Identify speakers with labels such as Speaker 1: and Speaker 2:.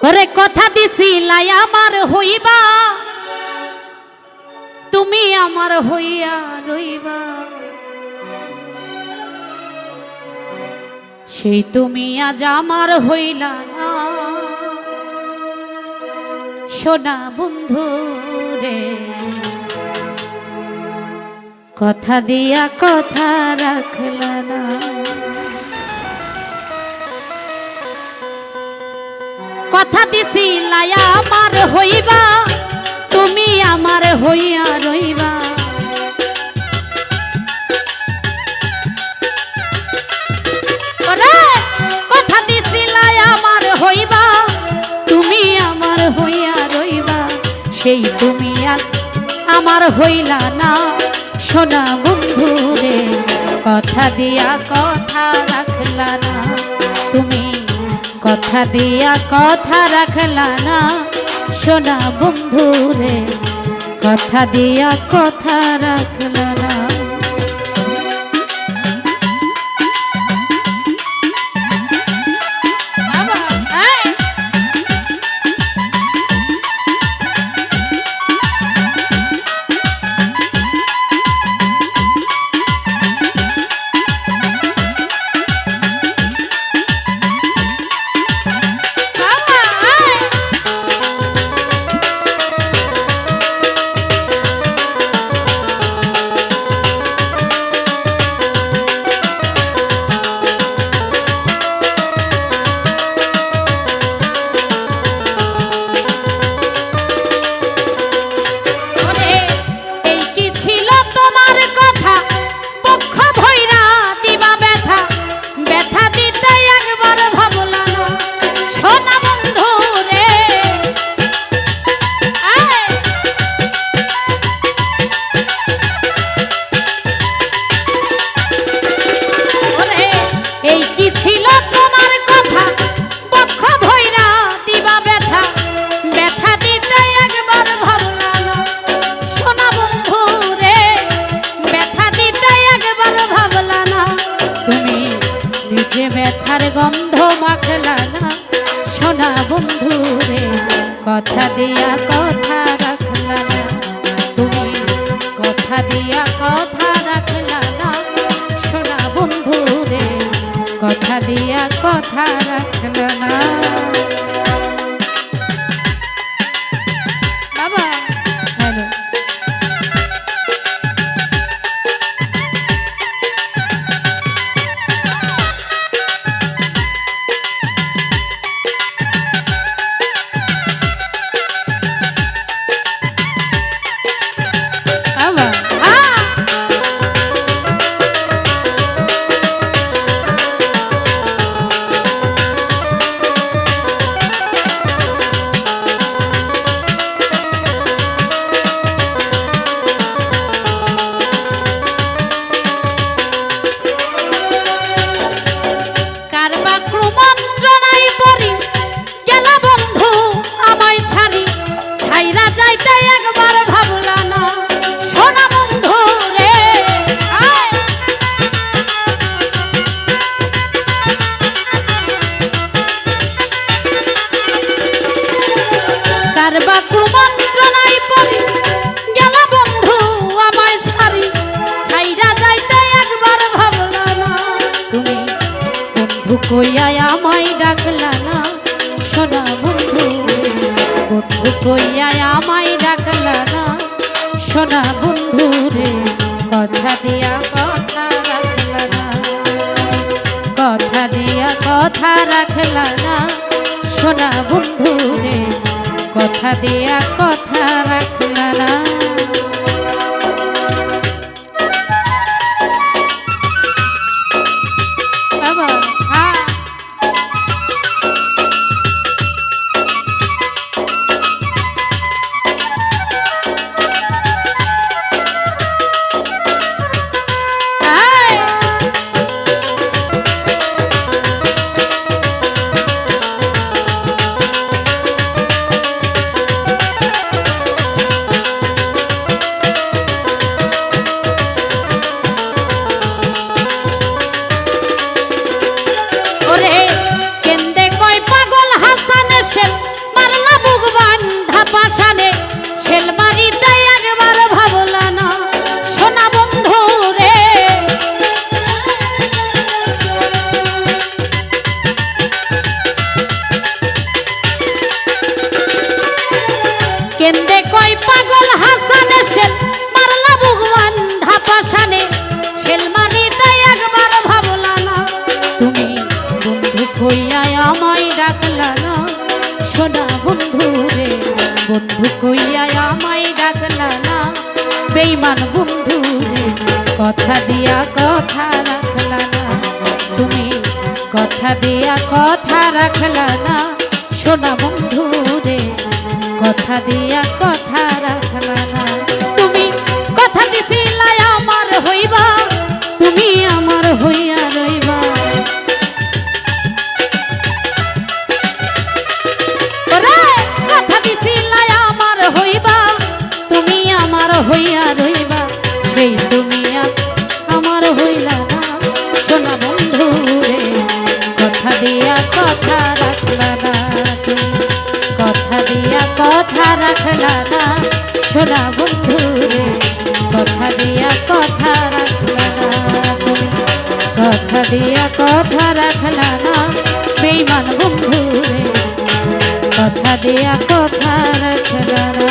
Speaker 1: ওরে কথা দিছিলাই আমার হইবা, তুমি আমার হইয়া রইবা, সেই তুমি আজ আমার হইলা না। সোনা বন্ধু রে, কথা দিয়া কথা রাখলা না। কথা দিছিলাই আমার হইবা, তুমি আমার হইয়া রইবা, কথা দিছিলাই আমার হইবা, তুমি আমার হইয়া রইবা, সেই তুমি আজ আমার হইলা না। সোনা বন্ধু রে, কথা দিয়া কথা রাখলা না, তুমি কথা দিয়া কথা রাখলা না। সোনা বন্ধু রে, কথা দিয়া কথা রাখলা না। ব্যথার গন্ধ মাখলা না। সোনা বন্ধু রে, কথা দিয়া কথা রাখলা না, তুমি কথা দিয়া কথা রাখলা না। সোনা বন্ধু রে, কথা দিয়া কথা রাখলা না। বাবা হ্যালো, কইয়া আমায় ডাকলা না। সোনা বন্ধু, বন্ধু কইয়া আমায় ডাকলা না। সোনা বন্ধু রে, কথা দিয়া কথা রাখলা না, কথা দিয়া কথা রাখলা না। সোনা বন্ধু রে, কথা দিয়া কথা রাখলা না। বাবা আমায় ডাকলা না সোনা বন্ধু রে বন্ধু কইয়া আমায় ডাকলা না বেঈমান বন্ধু রে কথা দিয়া কথা রাখলা না তুমি কথা দিয়া কথা রাখলা না সোনা বন্ধু রে কথা দিয়া কথা রাখলা না তুমি কথা দিছিলা আমার হইবা তুমি আমার হইয়া রইবা কথা দিছিলা আমার হইবা তুমি আমার হইয়া রইবা সেই তুমি আমার হইলা না সোনা বন্ধু রে কথা দিয়া কথা রাখলা না তুমি কথা দিয়া কথা রাখলা না সোনা বন্ধু রে কথা দিয়া কথা রাখলা না তুমি কথা দিয়া কথা রাখলা না বেঈমান বন্ধু রে কথা দিয়া কথা রাখলা না